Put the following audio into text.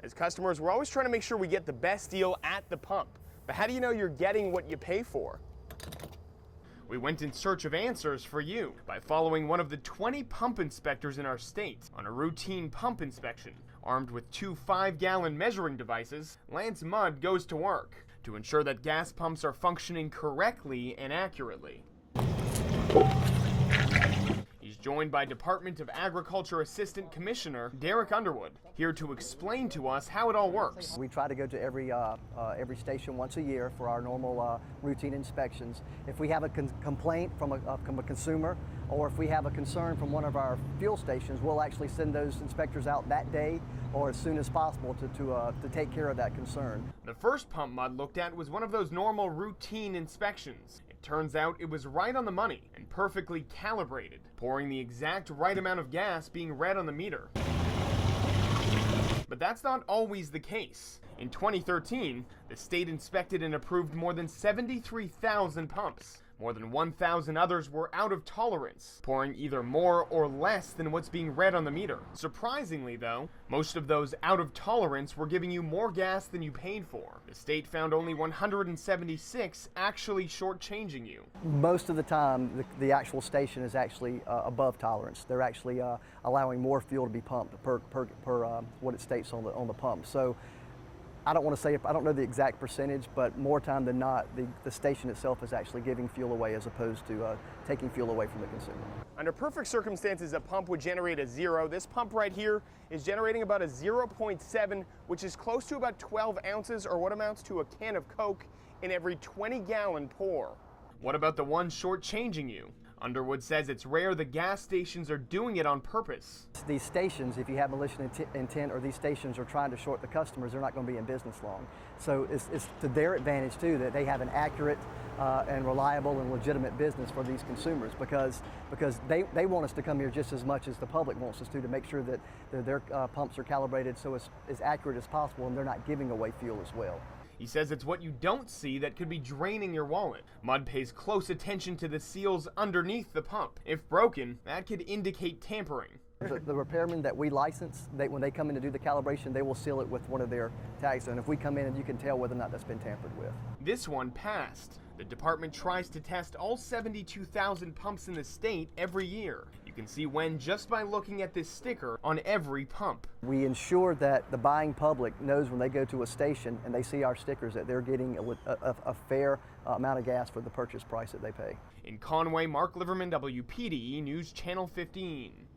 As customers, we're always trying to make sure we get the best deal at the pump. But how do you know you're getting what you pay for? We went in search of answers for you by following one of the 20 pump inspectors in our state on a routine pump inspection. Armed with two 5-gallon measuring devices, Lance Mudd goes to work to ensure that gas pumps are functioning correctly and accurately. He's joined by Department of Agriculture Assistant Commissioner Derek Underwood, here to explain to us how it all works. We try to go to every station once a year for our normal routine inspections. If we have a complaint from a consumer, or if we have a concern from one of our fuel stations, we'll actually send those inspectors out that day or as soon as possible to take care of that concern. The first pump Mudd looked at was one of those normal routine inspections. Turns out it was right on the money and perfectly calibrated, pouring the exact right amount of gas being read on the meter. But that's not always the case. In 2013, the state inspected and approved more than 73,000 pumps. More than 1,000 others were out of tolerance, pouring either more or less than what's being read on the meter. Surprisingly, though, most of those out of tolerance were giving you more gas than you paid for. The state found only 176 actually shortchanging you. Most of the time, the actual station is actually above tolerance. They're actually allowing more fuel to be pumped per what it states on the pump. So I don't want to say, I don't know the exact percentage, but more time than not, the station itself is actually giving fuel away as opposed to taking fuel away from the consumer. Under perfect circumstances, a pump would generate a 0. This pump right here is generating about a 0.7, which is close to about 12 ounces, or what amounts to a can of Coke in every 20-gallon pour. What about the one shortchanging you? Underwood says it's rare the gas stations are doing it on purpose. These stations, if you have malicious intent or these stations are trying to short the customers, they're not going to be in business long. So it's to their advantage too that they have an accurate and reliable and legitimate business for these consumers, because they want us to come here just as much as the public wants us to make sure that their pumps are calibrated so it's as accurate as possible and they're not giving away fuel as well. He says it's what you don't see that could be draining your wallet. Mudd pays close attention to the seals underneath the pump. If broken, that could indicate tampering. The repairmen that we license, when they come in to do the calibration, they will seal it with one of their tags. And if we come in, and you can tell whether or not that's been tampered with. This one passed. The department tries to test all 72,000 pumps in the state every year. You can see when just by looking at this sticker on every pump. We ensure that the buying public knows when they go to a station and they see our stickers that they're getting a fair amount of gas for the purchase price that they pay. In Conway, Mark Liverman, WPDE News Channel 15.